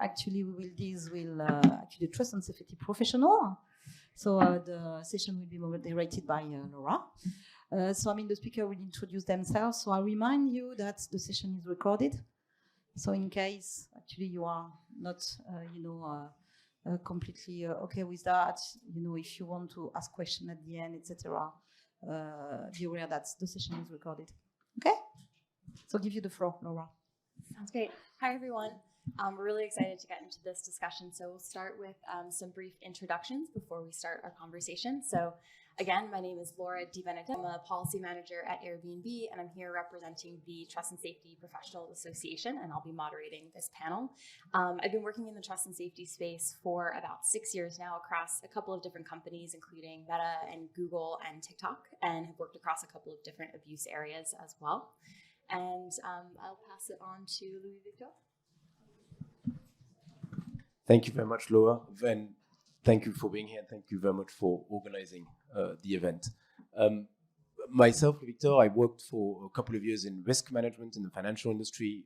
actually we will deal with actually trust and safety professional. So the session will be moderated by Laura. So the speaker will introduce themselves. So I remind you that the session is recorded. So in case actually you are not, completely okay with that, if you want to ask questions at the end, etc., be aware that the session is recorded. Okay? So I'll give you the floor, Laura. Sounds great. Hi, everyone. We're really excited to get into this discussion. So we'll start with some brief introductions before we start our conversation. So again, my name is Laura DiBenedetto. I'm a policy manager at Airbnb, and I'm here representing the Trust and Safety Professionals Association, and I'll be moderating this panel. I've been working in the trust and safety space for about 6 years now across a couple of different companies, including Meta and Google and TikTok, and have worked across a couple of different abuse areas as well. And I'll pass it on to Louis Victor. Thank you very much, Laura, and thank you for being here, and thank you very much for organizing the event. Myself, Victor, I worked for a couple of years in risk management in the financial industry,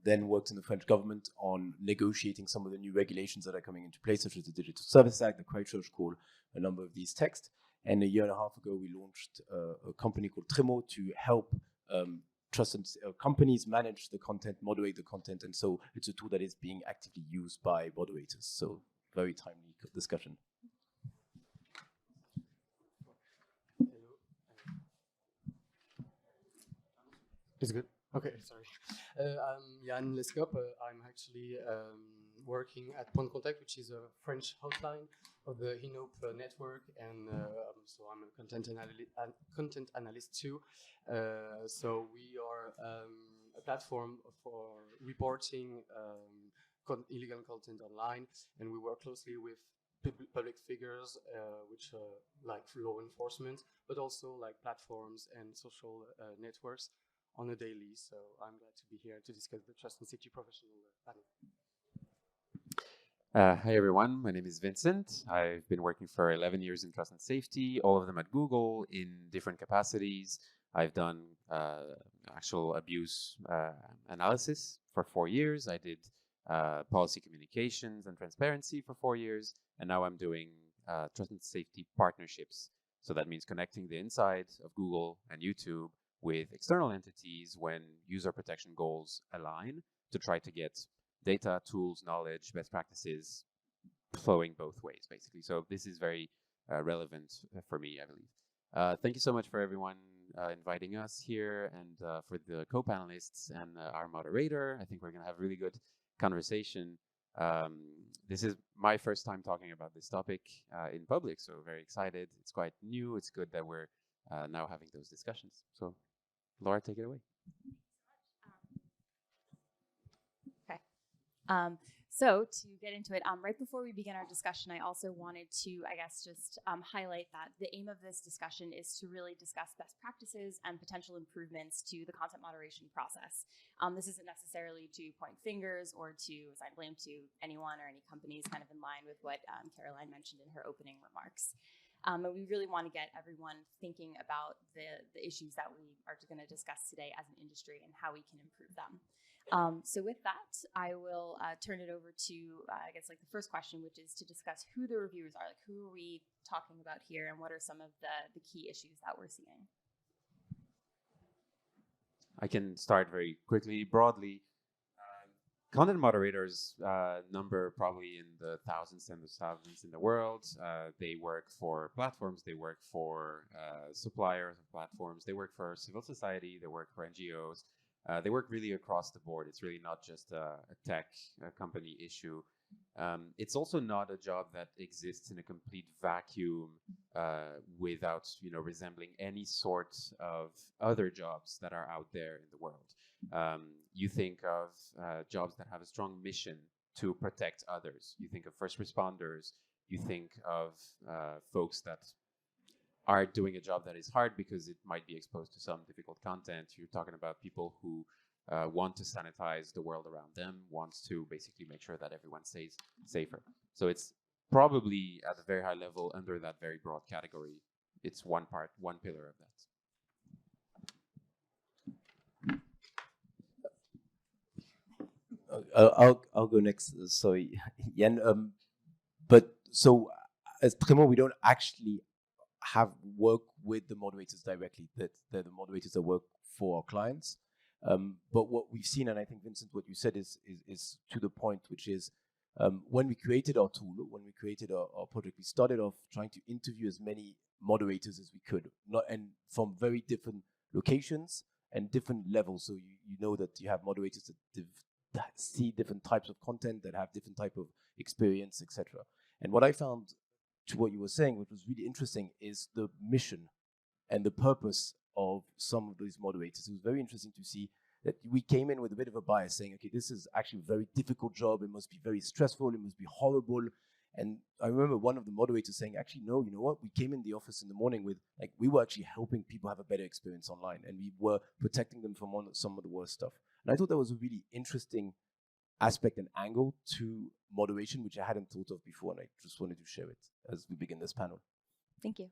then worked in the French government on negotiating some of the new regulations that are coming into place, such as the Digital Services Act, the Christchurch Call, a number of these texts. And a year and a half ago, we launched a company called Tremo to help trust and companies manage the content, moderate the content, and so it's a tool that is being actively used by moderators. So very timely discussion. Is good? Okay, sorry. I'm Yann Lescope. I'm actually working at Point Contact, which is a French hotline of the HINOP network, and so I'm a content analyst too. So we are a platform for reporting illegal content online, and we work closely with public figures, which like law enforcement, but also like platforms and social networks on a daily. So I'm glad to be here to discuss the Trust and Safety Professional panel. Hi everyone, my name is Vincent. I've been working for 11 years in trust and safety, all of them at Google in different capacities. I've done actual abuse analysis for 4 years. I did policy communications and transparency for 4 years, and now I'm doing trust and safety partnerships. So that means connecting the inside of Google and YouTube with external entities when user protection goals align to try to get data, tools, knowledge, best practices flowing both ways, basically. So this is very relevant for me, I believe. Thank you so much for everyone inviting us here, and for the co-panelists and our moderator. I think we're going to have a really good conversation. This is my first time talking about this topic in public, so very excited. It's quite new. It's good that we're now having those discussions. So Laura, take it away. So to get into it, right before we begin our discussion, I also wanted to, just highlight that the aim of this discussion is to really discuss best practices and potential improvements to the content moderation process. This isn't necessarily to point fingers or to assign blame to anyone or any companies, kind of in line with what Caroline mentioned in her opening remarks. And we really want to get everyone thinking about the issues that we are going to discuss today as an industry and how we can improve them. So with that, I will turn it over to, the first question, which is to discuss who the reviewers are. Like, who are we talking about here, and what are some of the key issues that we're seeing? I can start very quickly, broadly. Content moderators number probably in the thousands and the thousands in the world. They work for platforms, they work for suppliers of platforms, they work for civil society, they work for NGOs. They work really across the board. It's really not just a tech company issue. It's also not a job that exists in a complete vacuum without, resembling any sort of other jobs that are out there in the world. You think of jobs that have a strong mission to protect others. You think of first responders. You think of folks that are doing a job that is hard because it might be exposed to some difficult content. You're talking about people who want to sanitize the world around them, wants to basically make sure that everyone stays safer. So it's probably at a very high level under that very broad category. It's one pillar of that. I'll go next. Sorry, Jan. But so as Tremor, we don't actually have work with the moderators directly. That they're the moderators that work for our clients. But what we've seen, and I think Vincent, what you said is to the point, which is when we created our tool, when we created our project, we started off trying to interview as many moderators as we could, and from very different locations and different levels. So you know that you have moderators that see different types of content, that have different type of experience, etc. And what I found, to what you were saying, which was really interesting, is the mission and the purpose of some of these moderators. It was very interesting to see that we came in with a bit of a bias, saying, okay, this is actually a very difficult job. It must be very stressful. It must be horrible. And I remember one of the moderators saying, actually, no, you know what? We came in the office in the morning with, like, we were actually helping people have a better experience online, and we were protecting them from some of the worst stuff. And I thought that was a really interesting aspect and angle to moderation, which I hadn't thought of before, and I just wanted to share it as we begin this panel. Thank you.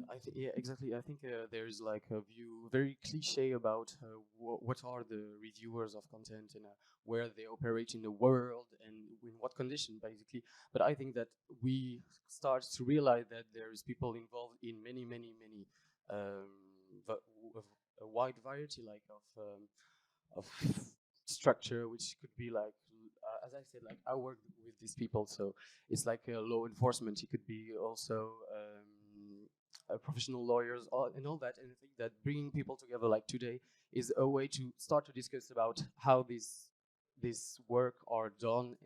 I think, yeah, exactly. I think there's like a view very cliche about what are the reviewers of content and where they operate in the world and in what condition, basically. But I think that we start to realize that there's people involved in many a wide variety like of structure, which could be like, as I said, like I work with these people, so it's like law enforcement. It could be also professional lawyers, and all that. And I think that bringing people together like today is a way to start to discuss about how this work are done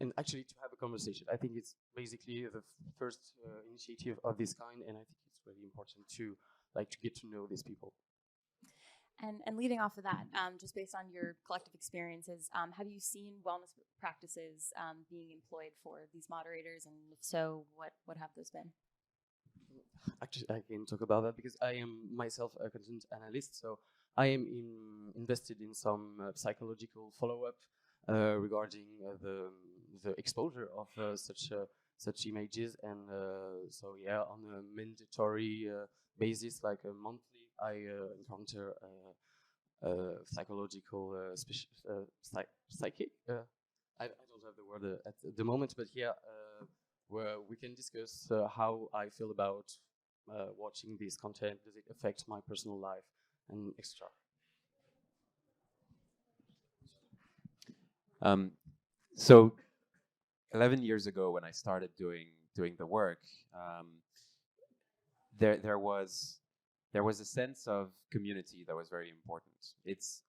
and actually to have a conversation. I think it's basically the first initiative of this kind, and I think it's really important to get to know these people. And leading off of that, just based on your collective experiences, have you seen wellness practices being employed for these moderators, and if so, what have those been? Actually, I can talk about that because I am myself a content analyst, so I am invested in some psychological follow-up regarding the exposure of such images, and so yeah, on a mandatory basis, like a monthly, I encounter psychological psychic. I don't have the word at the moment, but yeah, where we can discuss how I feel about watching this content. Does it affect my personal life and extra? So 11 years ago, when I started doing the work, there was a sense of community that was very important. It's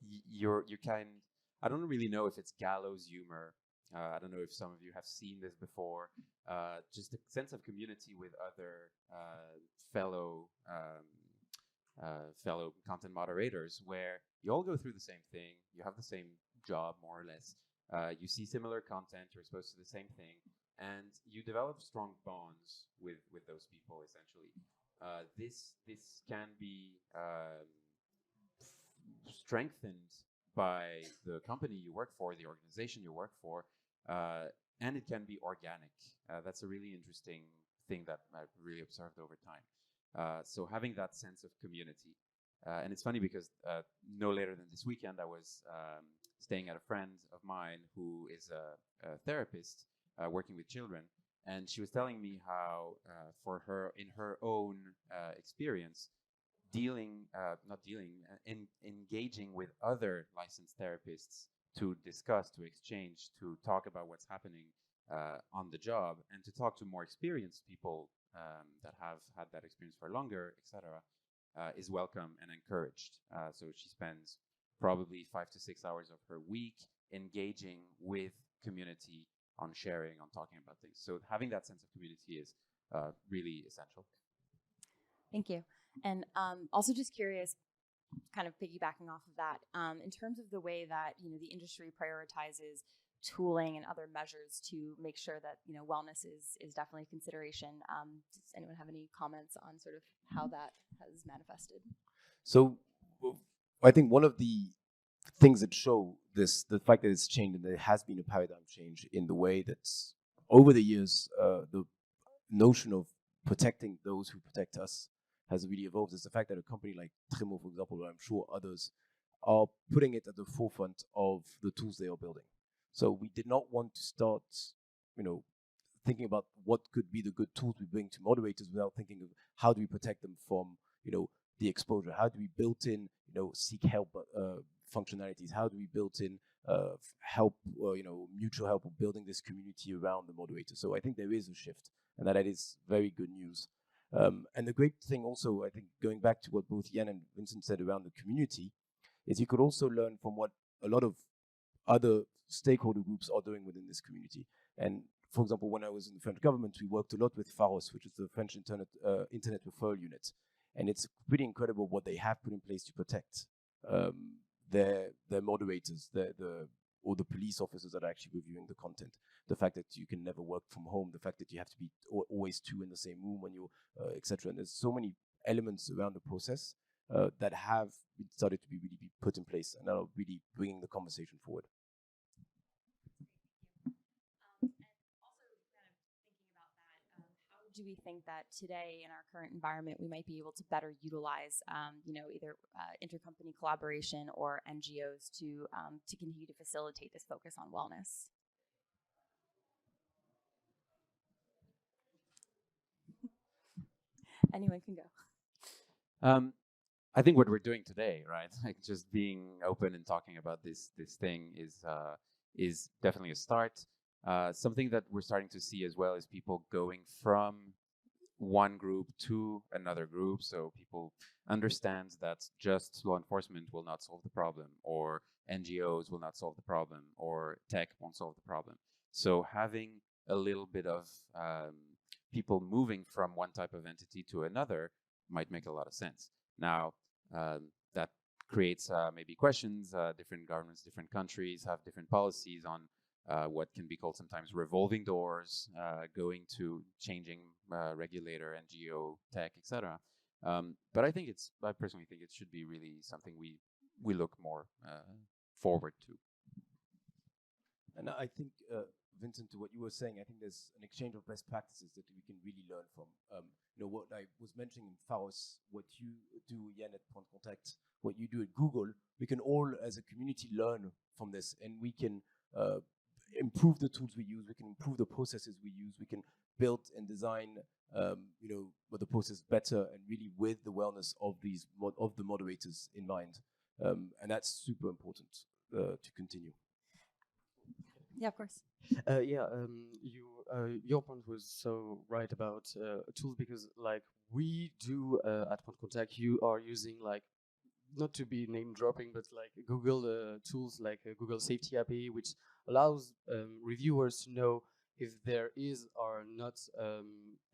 you kind. I don't really know if it's gallows humor. I don't know if some of you have seen this before. Just a sense of community with other fellow content moderators, where you all go through the same thing. You have the same job, more or less. You see similar content. You're exposed to the same thing, and you develop strong bonds with those people. Essentially, this can be strengthened by the company you work for, the organization you work for, and it can be organic. That's a really interesting thing that I've really observed over time. So having that sense of community. And it's funny because no later than this weekend, I was staying at a friend of mine who is a therapist working with children. And she was telling me how for her, in her own experience, engaging with other licensed therapists to discuss, to exchange, to talk about what's happening on the job, and to talk to more experienced people that have had that experience for longer, etc., is welcome and encouraged. So she spends probably 5 to 6 hours of her week engaging with community on sharing, on talking about things. So having that sense of community is really essential. Thank you. And also just curious, kind of piggybacking off of that, in terms of the way that the industry prioritizes tooling and other measures to make sure that wellness is definitely a consideration. Does anyone have any comments on sort of how that has manifested? So I think one of the things that show this, the fact that it's changed, and there has been a paradigm change in the way that over the years, the notion of protecting those who protect us has really evolved is the fact that a company like Tremo, for example, or I'm sure others, are putting it at the forefront of the tools they are building. So we did not want to start, thinking about what could be the good tools we bring to moderators without thinking of how do we protect them from, the exposure? How do we build in, seek help functionalities? How do we build in help, mutual help of building this community around the moderator? So I think there is a shift, and that is very good news. And the great thing also, I think, going back to what both Jan and Vincent said around the community, is you could also learn from what a lot of other stakeholder groups are doing within this community. And for example, when I was in the French government, we worked a lot with Pharos, which is the French Internet Referral Unit. And it's pretty incredible what they have put in place to protect their moderators, or the police officers that are actually reviewing the content. The fact that you can never work from home, the fact that you have to be always two in the same room when you're, etc. And there's so many elements around the process that have started to be really put in place and are really bringing the conversation forward. Do we think that today in our current environment we might be able to better utilize, either intercompany collaboration or NGOs to continue to facilitate this focus on wellness? Anyone can go. I think what we're doing today, right? Like just being open and talking about this thing is definitely a start. Something that we're starting to see as well is people going from one group to another group. So people understand that just law enforcement will not solve the problem, or NGOs will not solve the problem, or tech won't solve the problem. So having a little bit of people moving from one type of entity to another might make a lot of sense. Now, that creates maybe questions. Different governments, different countries have different policies on what can be called sometimes revolving doors, going to changing regulator, NGO, tech, etc. But I personally think it should be really something we look more forward to. And I think, Vincent, to what you were saying, I think there's an exchange of best practices that we can really learn from. What I was mentioning in Pharos, what you do, Jan, at Point Contact, what you do at Google, we can all, as a community, learn from this, and we can improve the tools we use, we can improve the processes we use, we can build and design, the process better and really with the wellness of the moderators in mind, and that's super important to continue. Yeah, of course. Your point was so right about tools, because like we do at Point Contact, you are using, like, not to be name dropping, but like Google tools like Google Safety API, which allows reviewers to know if there is or not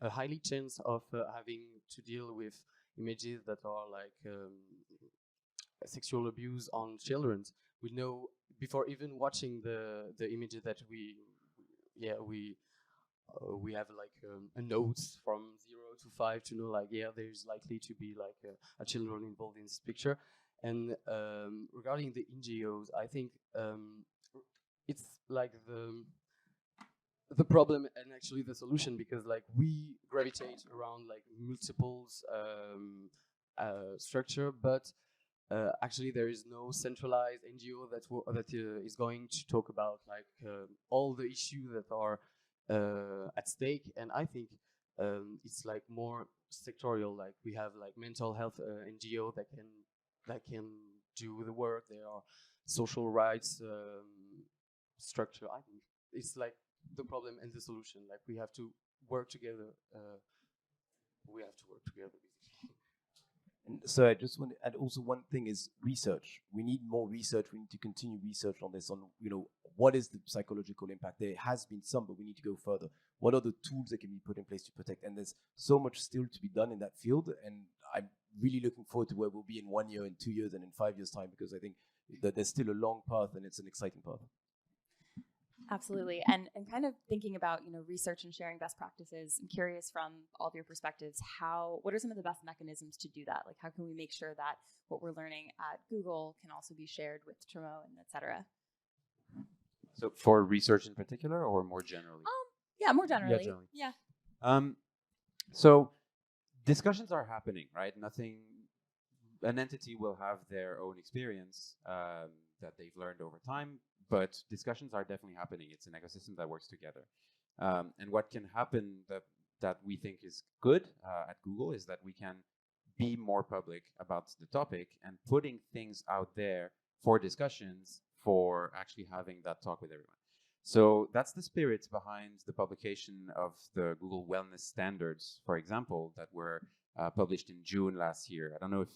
a highly chance of having to deal with images that are like sexual abuse on children. We know before even watching the images that we have like a note from 0 to 5 to know, like, there's likely to be like a children involved in this picture. And regarding the NGOs, I think it's like the problem and actually the solution, because like we gravitate around like multiples structure, but actually there is no centralized NGO that is going to talk about like all the issues that are at stake. And I think it's like more sectorial. Like we have like mental health NGO that can do the work. There are social rights structure. I think it's like the problem and the solution. Like we have to work together. And so I just want to add also one thing is research. We need more research. We need to continue research on this, on, what is the psychological impact? There has been some, but we need to go further. What are the tools that can be put in place to protect? And there's so much still to be done in that field. And I'm really looking forward to where we'll be in 1 year, in 2 years, and in 5 years' time, because I think that there's still a long path and it's an exciting path. Absolutely. And kind of thinking about, research and sharing best practices, I'm curious from all of your perspectives, what are some of the best mechanisms to do that? Like, how can we make sure that what we're learning at Google can also be shared with Tremo and et cetera? So for research in particular, or more generally? Yeah, more generally. Yeah, generally. Yeah. So discussions are happening, right? An entity will have their own experience that they've learned over time, but discussions are definitely happening. It's an ecosystem that works together. And what can happen that we think is good at Google is that we can be more public about the topic and putting things out there for discussions, for actually having that talk with everyone. So that's the spirit behind the publication of the Google Wellness Standards, for example, that were published in June last year. I don't know if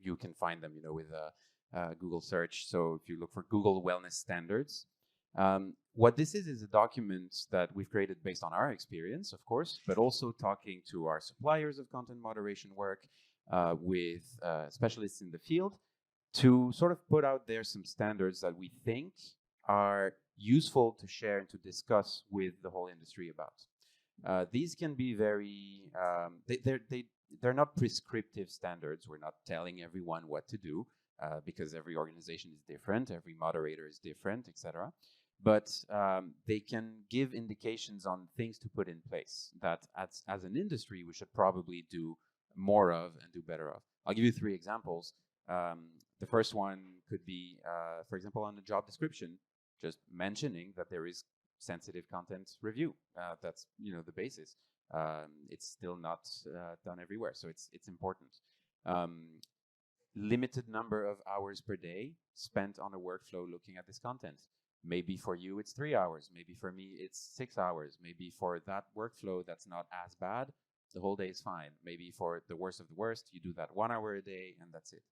you can find them, with a Google search. So if you look for Google Wellness Standards, what this is a document that we've created based on our experience, of course, but also talking to our suppliers of content moderation work, with specialists in the field, to sort of put out there some standards that we think are useful to share and to discuss with the whole industry about. These can be very, they're not prescriptive standards. We're not telling everyone what to do, because every organization is different, every moderator is different, etc. But they can give indications on things to put in place that as an industry we should probably do more of and do better of. I'll give you 3 examples. The first one could be, for example, on the job description, just mentioning that there is sensitive content review. That's the basis. It's still not done everywhere, so it's important. Limited number of hours per day spent on a workflow looking at this content. Maybe for you it's 3 hours, maybe for me it's 6 hours, maybe for that workflow that's not as bad, the whole day is fine. Maybe for the worst of the worst, you do that 1 hour a day and that's it.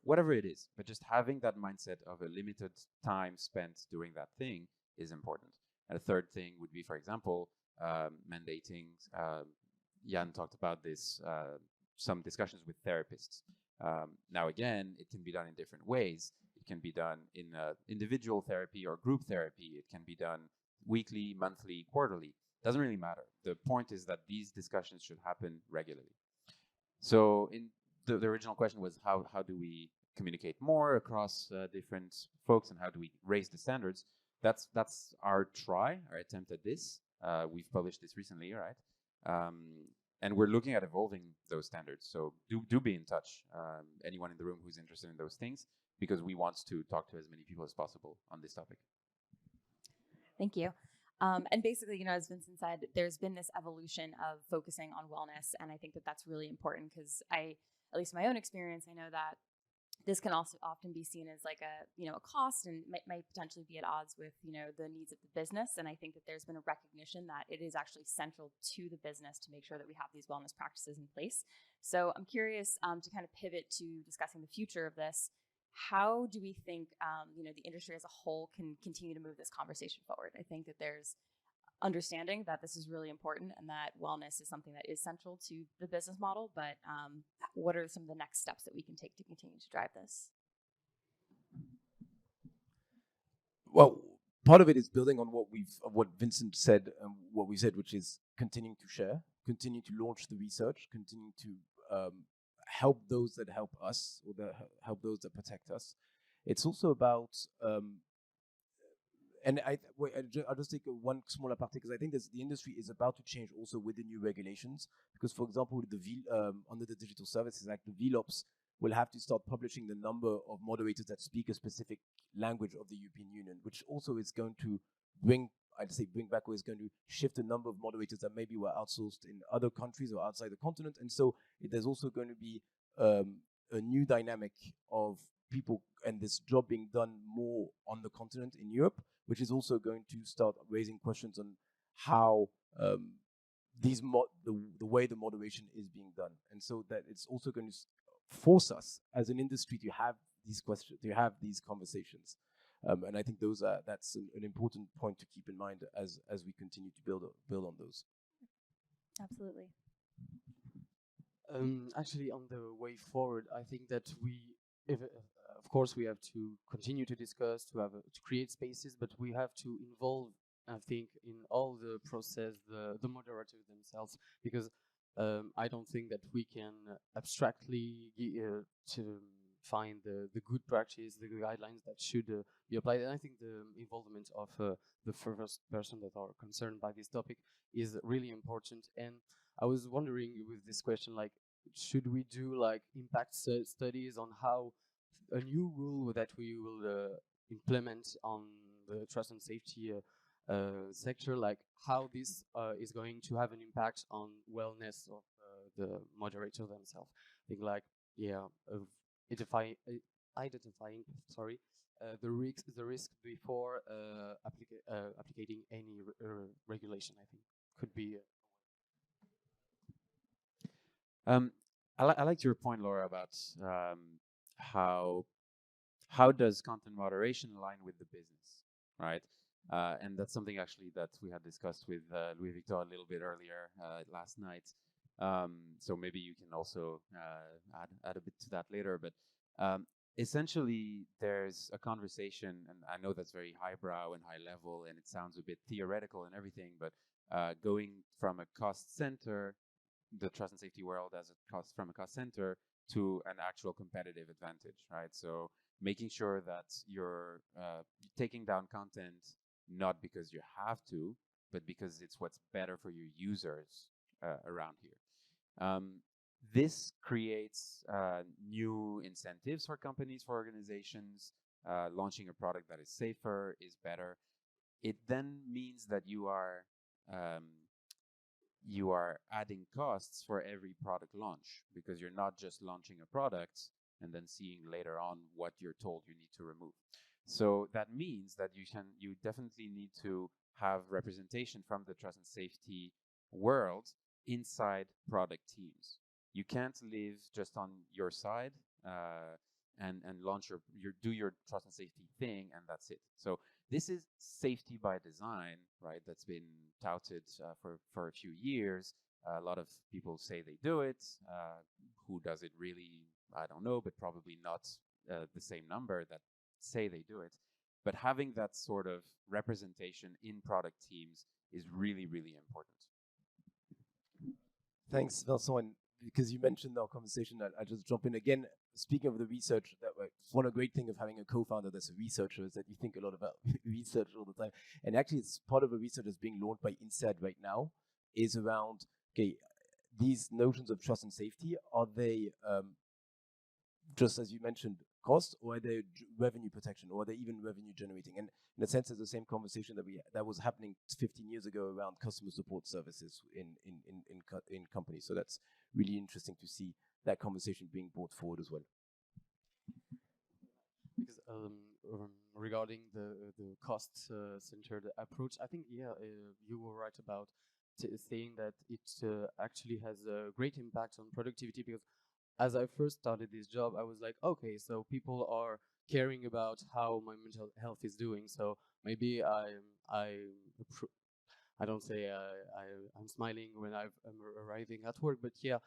Whatever it is, but just having that mindset of a limited time spent doing that thing is important. And a third thing would be, for example, mandating, Jan talked about this, some discussions with therapists. Now again, it can be done in different ways. It can be done in individual therapy or group therapy. It can be done weekly, monthly, quarterly. Doesn't really matter. The point is that these discussions should happen regularly. So in the original question was how do we communicate more across different folks, and how do we raise the standards? That's our attempt at this. We've published this recently, right? And we're looking at evolving those standards. So do be in touch, anyone in the room who's interested in those things, because we want to talk to as many people as possible on this topic. Thank you. And basically, as Vincent said, there's been this evolution of focusing on wellness, and I think that that's really important because at least in my own experience, I know that this can also often be seen as like a cost, and might potentially be at odds with the needs of the business. And I think that there's been a recognition that it is actually central to the business to make sure that we have these wellness practices in place. So I'm curious to kind of pivot to discussing the future of this. How do we think the industry as a whole can continue to move this conversation forward? I think that there's understanding that this is really important and that wellness is something that is central to the business model, but what are some of the next steps that we can take to continue to drive this? Well, part of it is building on what Vincent said, what we said, which is continuing to share, continue to launch the research, continue to help those that help us, or help those that protect us. It's also about and I'll just take one small apart, because I think the industry is about to change also with the new regulations. Because, for example, with under the Digital Services Act, the VLOPs will have to start publishing the number of moderators that speak a specific language of the European Union, which also is going to bring back, or is going to shift the number of moderators that maybe were outsourced in other countries or outside the continent. And so there's also going to be a new dynamic of people and this job being done more on the continent in Europe, which is also going to start raising questions on how the way the moderation is being done. And so that it's also going to force us as an industry to have these questions, to have these conversations. And I think that's an important point to keep in mind as we continue to build on those. Absolutely. Actually, on the way forward, I think that of course, we have to continue to discuss, to create spaces, but we have to involve, I think, in all the process, the moderators themselves, because I don't think that we can abstractly find the good practice, the guidelines that should be applied. And I think the involvement of the first person that are concerned by this topic is really important. And I was wondering with this question, like, should we do like impact studies on how a new rule that we will implement on the trust and safety sector, like how this is going to have an impact on wellness of the moderator themselves? I think like, yeah, of identifying the risk before applicating any regulation, I think could be. I liked your point, Laura, about how does content moderation align with the business, right? And that's something actually that we had discussed with Louis Victor a little bit earlier last night. So maybe you can also add a bit to that later. But essentially, there's a conversation, and I know that's very highbrow and high level, and it sounds a bit theoretical and everything, but going from a cost center, the trust and safety world as a cost from a cost center to an actual competitive advantage, right? So making sure that you're taking down content not because you have to, but because it's what's better for your users around here. This creates new incentives for companies, for organizations. Launching a product that is safer is better. It then means that you are adding costs for every product launch, because you're not just launching a product and then seeing later on what you're told you need to remove. So that means that you definitely need to have representation from the trust and safety world inside product teams. You can't live just on your side and launch do your trust and safety thing, and that's it. So this is safety by design, right? That's been touted for a few years. A lot of people say they do it. Who does it really? I don't know, but probably not the same number that say they do it. But having that sort of representation in product teams is really, really important. Thanks, Vincent. And because you mentioned our conversation, I just jump in again. Speaking of the research, one of the great things of having a co-founder that's a researcher is that you think a lot about research all the time. And actually, it's part of a research that's being launched by INCYBER right now is around, okay, these notions of trust and safety, are they just as you mentioned, cost, or are they revenue protection, or are they even revenue generating? And in a sense, it's the same conversation that was happening 15 years ago around customer support services in companies. So that's really interesting to see that conversation being brought forward as well. Because regarding the cost centered approach, I think you were right about saying that it actually has a great impact on productivity, because as I first started this job, I was like, okay, so people are caring about how my mental health is doing. So maybe I don't say I'm smiling when I'm arriving at work, but yeah,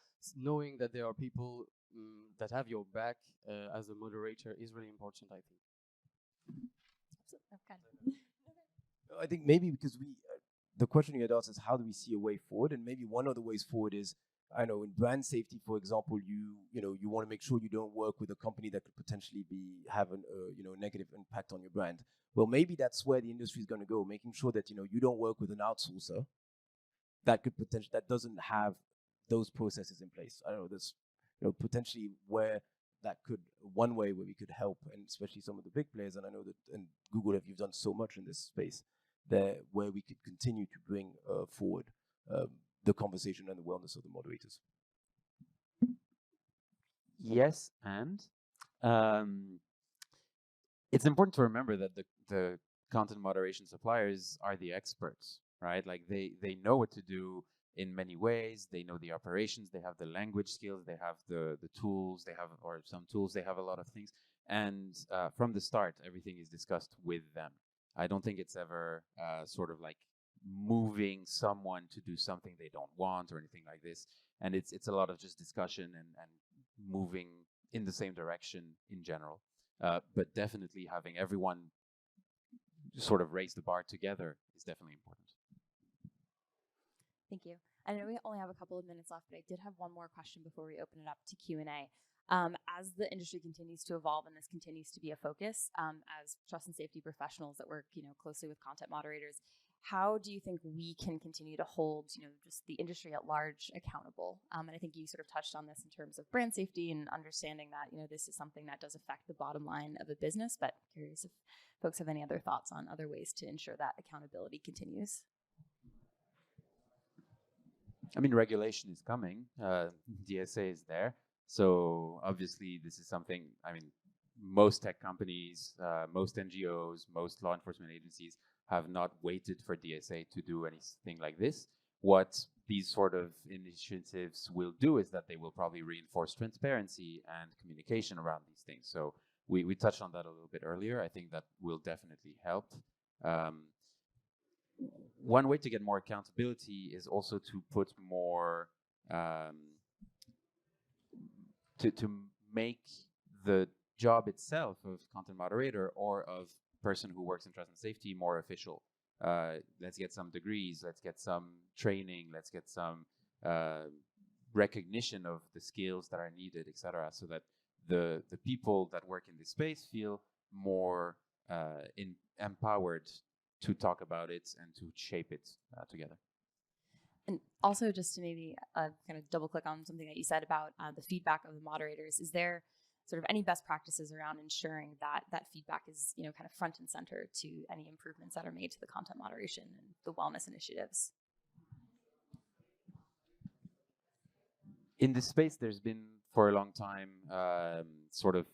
knowing that there are people that have your back as a moderator is really important, I think. I think maybe because the question you had asked is how do we see a way forward, and maybe one of the ways forward is, I know in brand safety, for example, you want to make sure you don't work with a company that could potentially have a negative impact on your brand. Well, maybe that's where the industry is going to go, making sure that you don't work with an outsourcer that could that doesn't have those processes in place. I don't know, there's potentially where that could one way where we could help, and especially some of the big players. And I know that and Google, you've done so much in this space there, where we could continue to bring forward the conversation and the wellness of the moderators. Yes, and it's important to remember that the content moderation suppliers are the experts, right? Like they know what to do in many ways. They know the operations, they have the language skills, they have the tools, they have, or some tools, they have a lot of things. And from the start, everything is discussed with them. I don't think it's ever sort of like moving someone to do something they don't want or anything like this. And it's a lot of just discussion and moving in the same direction in general. But definitely having everyone sort of raise the bar together is definitely important. Thank you. I know we only have a couple of minutes left, but I did have one more question before we open it up to Q&A. As the industry continues to evolve and this continues to be a focus, as trust and safety professionals that work, closely with content moderators, how do you think we can continue to hold, just the industry at large accountable? And I think you sort of touched on this in terms of brand safety and understanding that, this is something that does affect the bottom line of a business, but curious if folks have any other thoughts on other ways to ensure that accountability continues. I mean, regulation is coming. DSA is there. So obviously, this is something, I mean, most tech companies, most NGOs, most law enforcement agencies have not waited for DSA to do anything like this. What these sort of initiatives will do is that they will probably reinforce transparency and communication around these things. So we touched on that a little bit earlier. I think that will definitely help. One way to get more accountability is also to put more, to make the job itself of content moderator or of person who works in trust and safety more official. Let's get some degrees, let's get some training, let's get some recognition of the skills that are needed, etc., so that the people that work in this space feel more empowered to talk about it and to shape it together. And also, just to maybe kind of double click on something that you said about the feedback of the moderators, is there sort of any best practices around ensuring that that feedback is, kind of front and center to any improvements that are made to the content moderation and the wellness initiatives? In this space, there's been for a long time sort of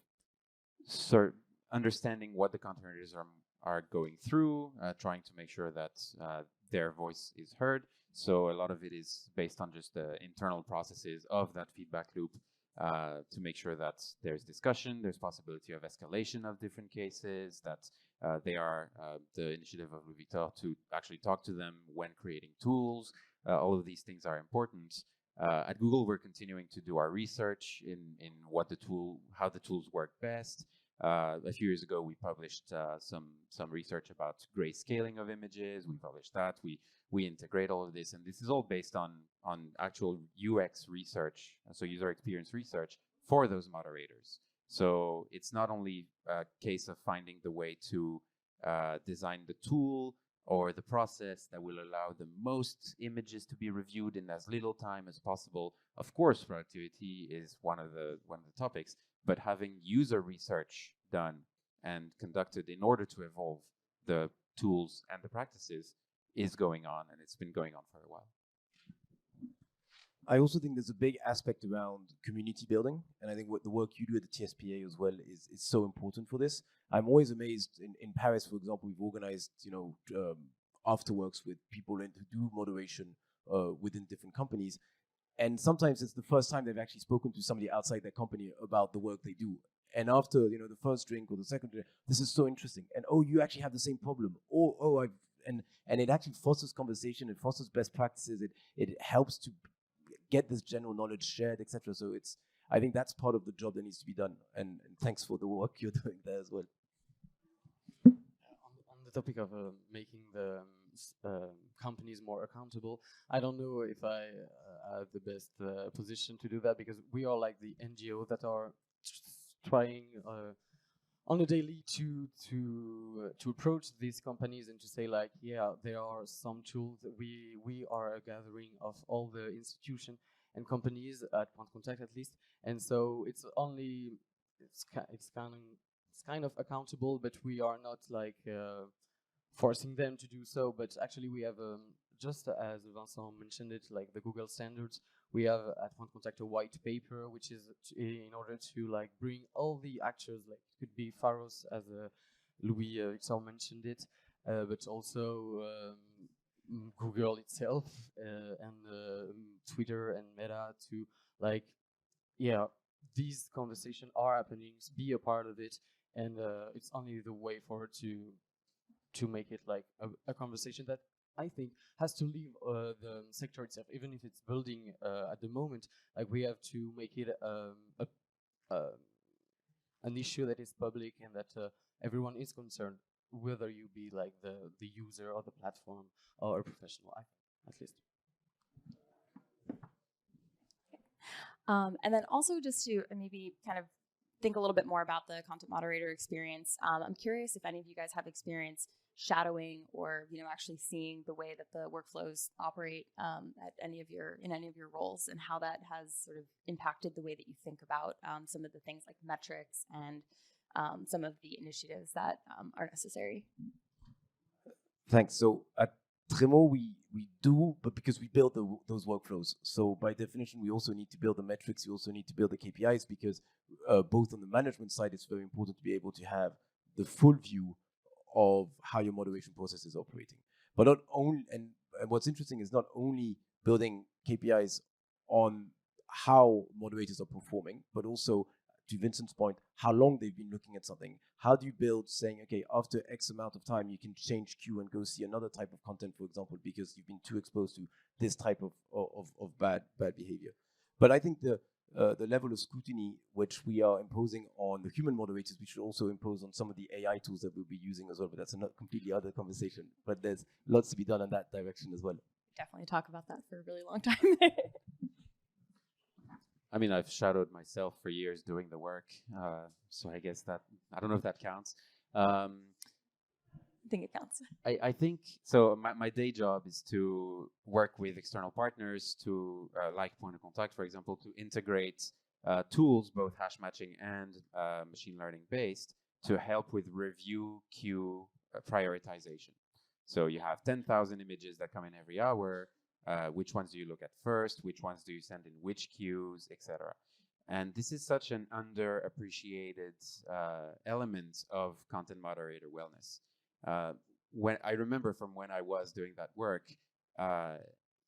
understanding what the content moderators are going through, trying to make sure that their voice is heard. So a lot of it is based on just the internal processes of that feedback loop to make sure that there's discussion, there's possibility of escalation of different cases, that they are the initiative of Louis Victor to actually talk to them when creating tools. All of these things are important. At Google, we're continuing to do our research in how the tools work best. A few years ago, we published some research about grayscaling of images. We published that. We integrate all of this, and this is all based on actual UX research, so user experience research for those moderators. So it's not only a case of finding the way to design the tool or the process that will allow the most images to be reviewed in as little time as possible. Of course, productivity is one of the topics, but having user research done and conducted in order to evolve the tools and the practices is going on, and it's been going on for a while. I also think there's a big aspect around community building, and I think what the work you do at the TSPA as well is so important for this. I'm always amazed in Paris, for example, we've organized afterworks with people who do moderation within different companies, and sometimes it's the first time they've actually spoken to somebody outside their company about the work they do. And after the first drink or the second drink, this is so interesting, and you actually have the same problem, or and it actually fosters conversation, it fosters best practices, it helps to get this general knowledge shared, etc. So I think that's part of the job that needs to be done. And thanks for the work you're doing there as well. On the topic of making the companies more accountable, I don't know if I have the best position to do that, because we are like the NGO that are trying on a daily to approach these companies and to say, like, yeah, there are some tools that we are a gathering of all the institutions and companies at Point Contact, at least, and so it's kind of accountable, but we are not like forcing them to do so. But actually, we have just as Vincent mentioned it, like the Google standards. We have at Point Contact a white paper, which is in order to like bring all the actors, like it could be Pharos, as Louis Victor mentioned it, but also Google itself and Twitter and Meta, to like, yeah, these conversations are happening, be a part of it, and it's only the way forward to make it like a conversation that I think has to leave the sector itself, even if it's building at the moment. Like, we have to make it an issue that is public and that everyone is concerned, whether you be like the user or the platform or a professional, at least. And then also just to maybe kind of think a little bit more about the content moderator experience. I'm curious if any of you guys have experience shadowing or actually seeing the way that the workflows operate at any of your roles, and how that has sort of impacted the way that you think about some of the things like metrics and some of the initiatives that are necessary. Thanks. So at Tremo, we do, but because we build those workflows. So by definition, we also need to build the metrics. We also need to build the KPIs, because both on the management side, it's very important to be able to have the full view of how your moderation process is operating. But not only, and what's interesting is not only building KPIs on how moderators are performing, but also, to Vincent's point, how long they've been looking at something. How do you build saying, okay, after X amount of time, you can change queue and go see another type of content, for example, because you've been too exposed to this type of bad behavior. But I think the level of scrutiny which we are imposing on the human moderators, we should also impose on some of the AI tools that we'll be using as well. But that's a completely other conversation. But there's lots to be done in that direction as well. Definitely talk about that for a really long time. I mean, I've shadowed myself for years doing the work, so I guess that, I don't know if that counts. I think it counts. I think, so my day job is to work with external partners to, like Point of Contact, for example, to integrate tools, both hash matching and machine learning based, to help with review queue prioritization. So you have 10,000 images that come in every hour. Which ones do you look at first? Which ones do you send in which queues, etc. And this is such an underappreciated element of content moderator wellness. When I remember from when I was doing that work,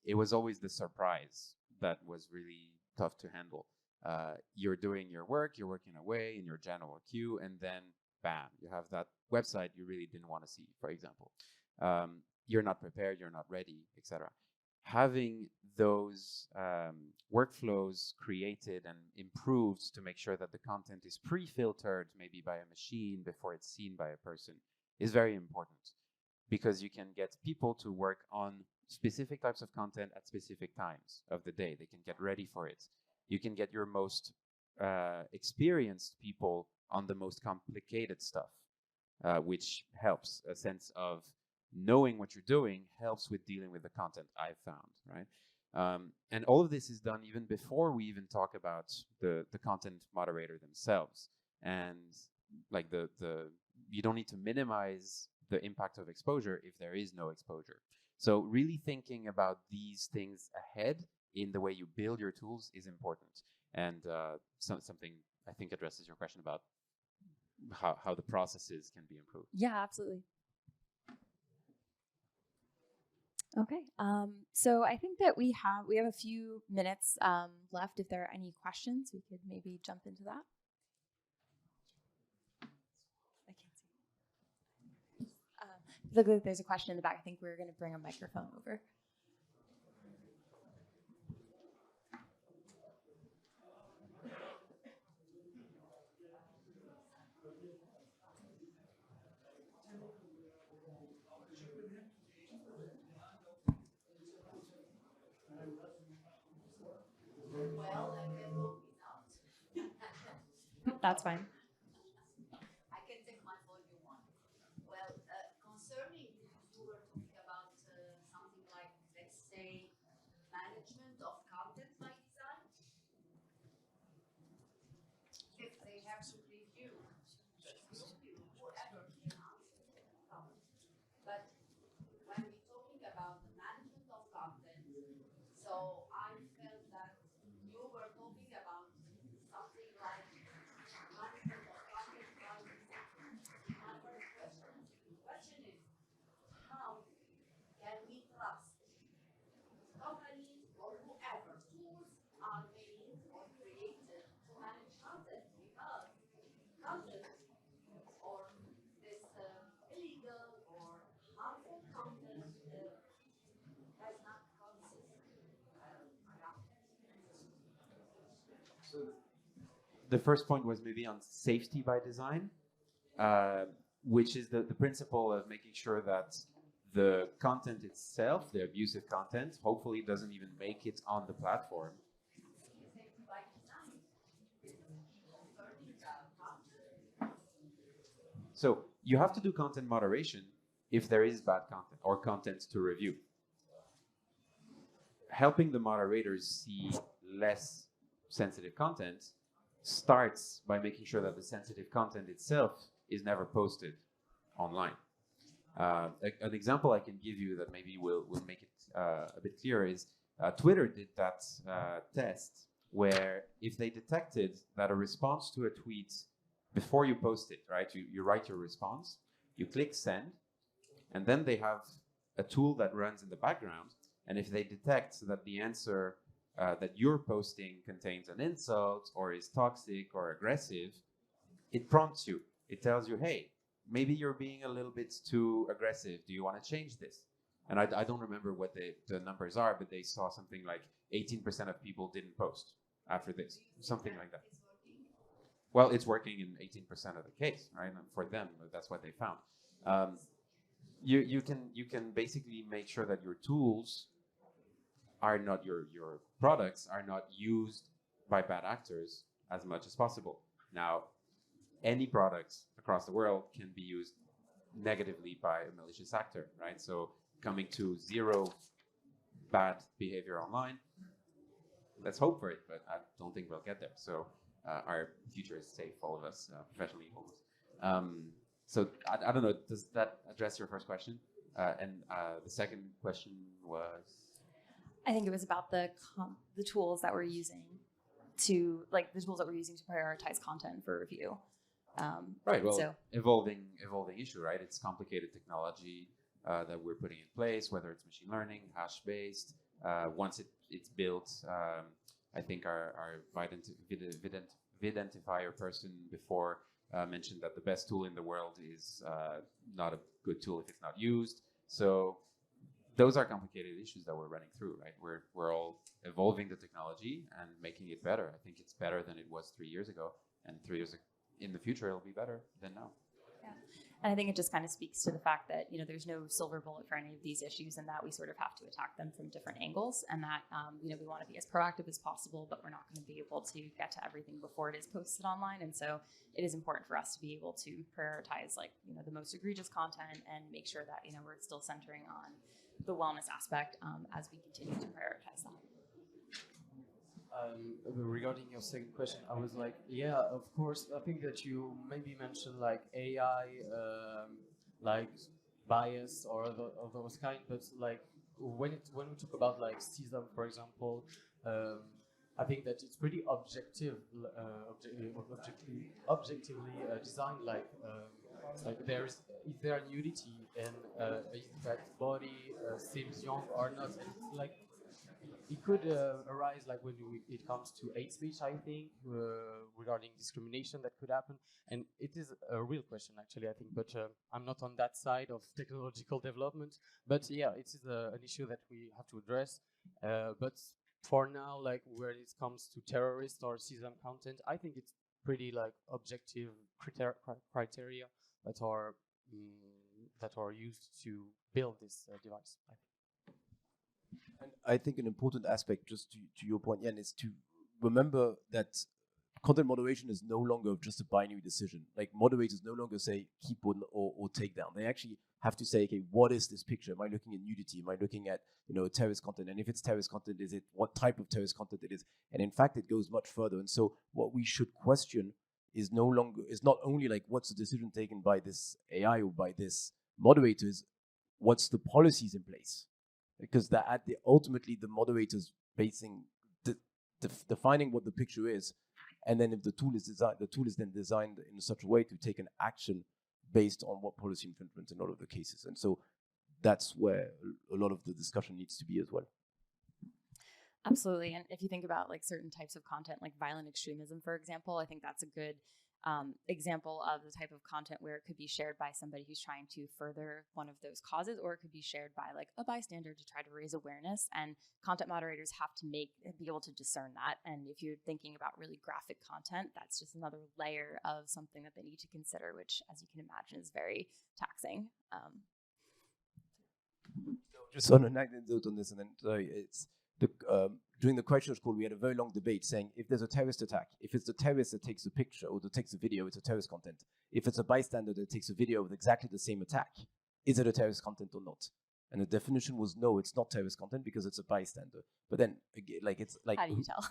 it was always the surprise that was really tough to handle. You're doing your work, you're working away in your general queue, and then bam, you have that website you really didn't want to see, for example. You're not prepared, you're not ready, etc. Having those workflows created and improved to make sure that the content is pre-filtered maybe by a machine before it's seen by a person is very important, because you can get people to work on specific types of content at specific times of the day. They can get ready for it. You can get your most experienced people on the most complicated stuff, which helps a sense of knowing what you're doing, helps with dealing with the content, I've found, right? And all of this is done even before we even talk about the content moderator themselves. And like you don't need to minimize the impact of exposure if there is no exposure. So really thinking about these things ahead in the way you build your tools is important. And something I think addresses your question about how the processes can be improved. Yeah, absolutely. Okay, so I think that we have a few minutes left. If there are any questions, we could maybe jump into that. I can't see. Look like there's a question in the back. I think we're going to bring a microphone over. Well, I can go without. That's fine. I can take my volume on. Well, concerning, you were talking about something like, let's say, management of content by design. If they have to review, whoever can answer the comment. But when we're talking about the management of content, so I felt that you were talking about something like management of content by design. My first question is, how can we trust companies or whoever tools are made or created to manage content? Because content or this illegal or harmful content has not consistent. So the first point was maybe on safety by design, which is the principle of making sure that the content itself, the abusive content, hopefully doesn't even make it on the platform. Safety by So you have to do content moderation if there is bad content or content to review. Helping the moderators see less sensitive content starts by making sure that the sensitive content itself is never posted online. An example I can give you that maybe will make it a bit clearer is Twitter did that test where if they detected that a response to a tweet before you post it, right, you write your response, you click send, and then they have a tool that runs in the background, and if they detect that the answer that you're posting contains an insult or is toxic or aggressive, it prompts you. It tells you, hey, maybe you're being a little bit too aggressive. Do you want to change this? And I don't remember what the numbers are, but they saw something like 18% of people didn't post after this, something like that. Well, it's working in 18% of the case, right? And for them, that's what they found. You can basically make sure that your tools are not your products are not used by bad actors as much as possible. Now, any products across the world can be used negatively by a malicious actor, right? So coming to zero bad behavior online, let's hope for it, but I don't think we'll get there. So our future is safe, all of us, professionally, almost. So I don't know, does that address your first question? And the second question was? I think it was about the tools that we're using to prioritize content for review. Right. Well, so evolving issue, right? It's complicated technology that we're putting in place, whether it's machine learning, hash based. Once it's built, I think our Videntifier person before mentioned that the best tool in the world is not a good tool if it's not used. So those are complicated issues that we're running through, right? We're all evolving the technology and making it better. I think it's better than it was 3 years ago, and 3 years in the future it'll be better than now. Yeah, and I think it just kind of speaks to the fact that there's no silver bullet for any of these issues, and that we sort of have to attack them from different angles, and that we want to be as proactive as possible, but we're not going to be able to get to everything before it is posted online, and so it is important for us to be able to prioritize the most egregious content and make sure that we're still centering on the wellness aspect as we continue to prioritize that. Regarding your second question, I was like, yeah, of course. I think that you maybe mentioned like AI, like bias or of those kind, but like when we talk about like CISM, for example, I think that it's pretty objectively designed. Like is there nudity and if that body seems young or not? And it's like it could arise like when it comes to hate speech, I think, regarding discrimination that could happen. And it is a real question, actually, I think, but I'm not on that side of technological development. But yeah, it is an issue that we have to address. But for now, like when it comes to terrorist or CISM content, I think it's pretty like objective criteria that are used to build this device, I think. And I think an important aspect, just to your point, Jan, is to remember that content moderation is no longer just a binary decision. Like moderators no longer say keep on or take down. They actually have to say, okay, what is this picture? Am I looking at nudity? Am I looking at terrorist content? And if it's terrorist content, is it what type of terrorist content it is? And in fact, it goes much further. And so what we should question is not only like what's the decision taken by this AI or by this moderators, what's the policies in place? Because ultimately the moderators defining what the picture is, and then if the tool is then designed in such a way to take an action based on what policy infringement in all of the cases. And so that's where a lot of the discussion needs to be as well. Absolutely. And if you think about like certain types of content, like violent extremism, for example, I think that's a good example of the type of content where it could be shared by somebody who's trying to further one of those causes, or it could be shared by like a bystander to try to raise awareness. And content moderators have to be able to discern that. And if you're thinking about really graphic content, that's just another layer of something that they need to consider, which, as you can imagine, is very taxing. Just on an anecdote on this, and then during the Christchurch call, we had a very long debate saying if there's a terrorist attack, if it's the terrorist that takes the picture or that takes the video, it's a terrorist content. If it's a bystander that takes a video of exactly the same attack, is it a terrorist content or not? And the definition was no, it's not terrorist content because it's a bystander. But then, again, like it's like How do you tell?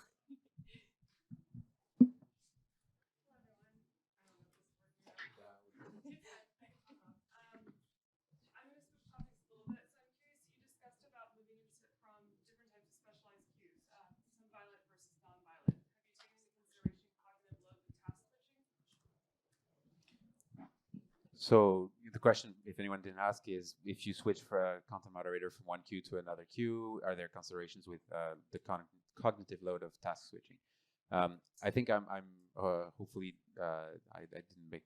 So the question, if anyone didn't ask, is if you switch for a content moderator from one queue to another queue, are there considerations with the cognitive load of task switching? I think I'm hopefully I didn't make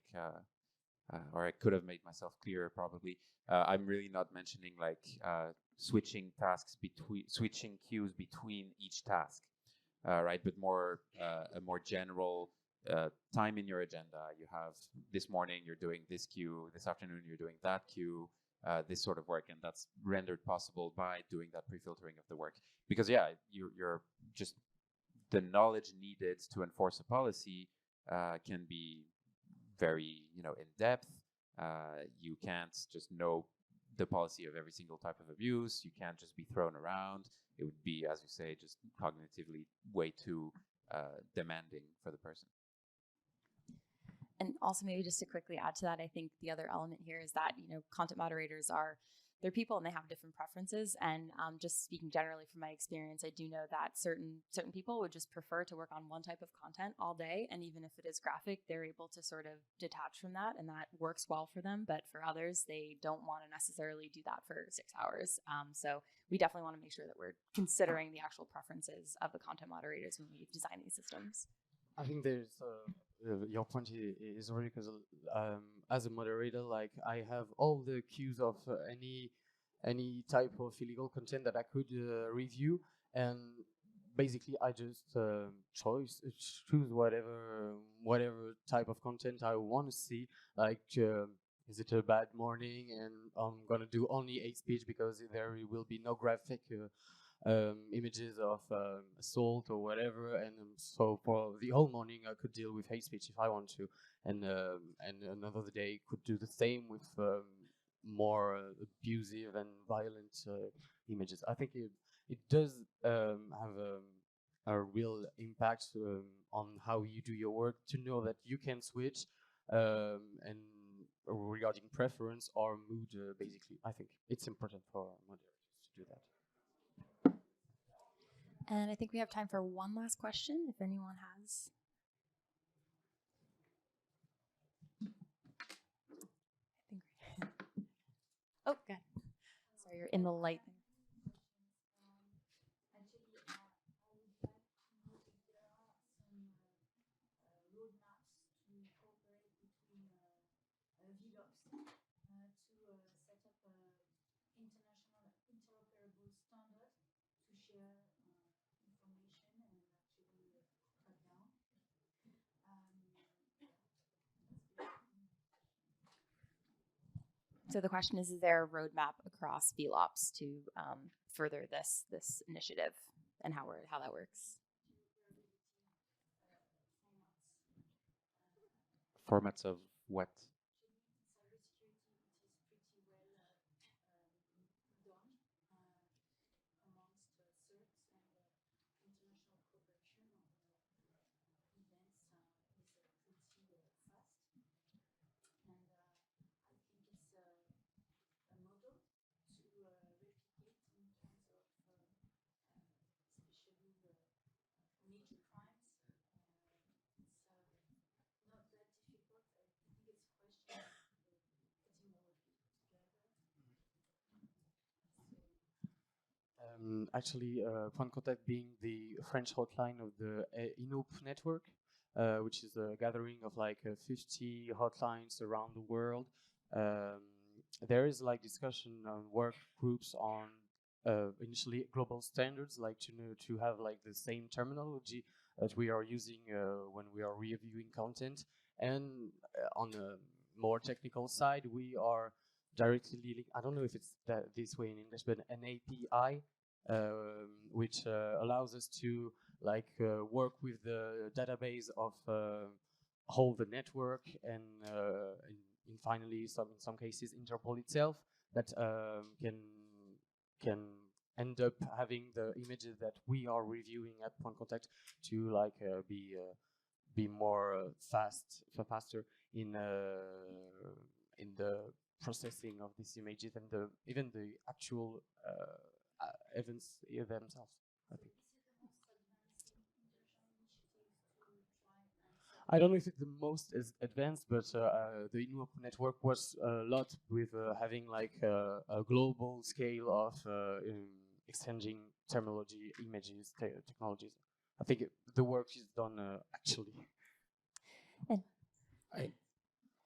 or I could have made myself clearer probably. I'm really not mentioning like switching queues between each task, right? But more a more general time in your agenda. You have this morning you're doing this queue, this afternoon you're doing that queue, this sort of work, and that's rendered possible by doing that pre-filtering of the work. Because yeah, you're just the knowledge needed to enforce a policy can be very in depth. You can't just know the policy of every single type of abuse. You can't just be thrown around. It would be, as you say, just cognitively way too demanding for the person. And also maybe just to quickly add to that, I think the other element here is that, content moderators they're people and they have different preferences. And just speaking generally from my experience, I do know that certain people would just prefer to work on one type of content all day. And even if it is graphic, they're able to sort of detach from that and that works well for them. But for others, they don't want to necessarily do that for 6 hours. So we definitely want to make sure that we're considering the actual preferences of the content moderators when we design these systems. I think there's your point is really because as a moderator, like I have all the queues of any type of illegal content that I could review, and basically I just choose whatever type of content I want to see. Like, is it a bad morning, and I'm gonna do only hate speech because there will be no graphic. Images of assault or whatever, and so for the whole morning I could deal with hate speech if I want to, and another day could do the same with more abusive and violent images. I think it does have a real impact on how you do your work to know that you can switch and regarding preference or mood. Basically, I think it's important for moderators to do that. And I think we have time for one last question, if anyone has. Oh, good. Sorry, you're in the light. So the question is there a roadmap across VLOPs to further this initiative and how that works? Formats of what? Actually, Point Contact being the French hotline of the INCYBER network, which is a gathering of like 50 hotlines around the world. There is like discussion on work groups on initially global standards, like to have like the same terminology that we are using when we are reviewing content. And on a more technical side, we are directly leading, I don't know if it's this way in English, but an API which allows us to work with the database of whole the network and finally in some cases Interpol itself that can end up having the images that we are reviewing at point contact to be more faster in the processing of these images and even the actual events themselves, I think. I don't know if it's the most advanced, but the INCYBER network was a lot with having a global scale of exchanging terminology, images, technologies. I think the work is done actually.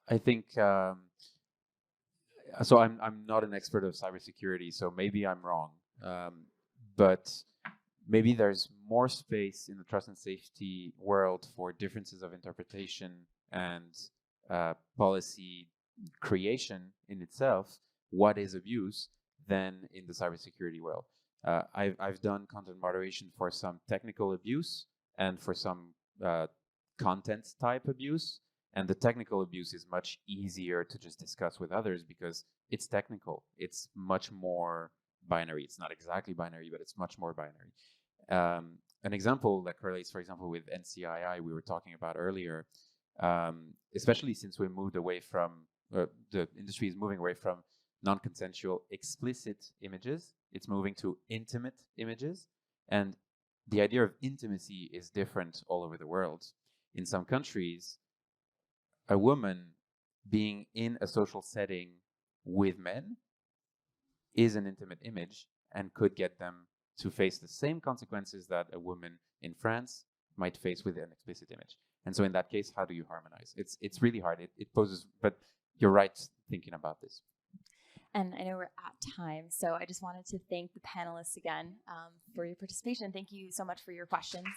I think so. I'm not an expert of cybersecurity, so maybe I'm wrong. But maybe there's more space in the trust and safety world for differences of interpretation and policy creation in itself. What is abuse than in the cybersecurity world? I've done content moderation for some technical abuse and for some content type abuse. And the technical abuse is much easier to just discuss with others because it's technical. It's much more binary. It's not exactly binary, but it's much more binary. An example that correlates, for example, with NCII we were talking about earlier, especially since we moved away from, the industry is moving away from non-consensual explicit images. It's moving to intimate images. And the idea of intimacy is different all over the world. In some countries, a woman being in a social setting with men is an intimate image and could get them to face the same consequences that a woman in France might face with an explicit image. And so in that case, how do you harmonize? It's really hard. It poses, but you're right thinking about this. And I know we're at time, so I just wanted to thank the panelists again for your participation. Thank you so much for your questions.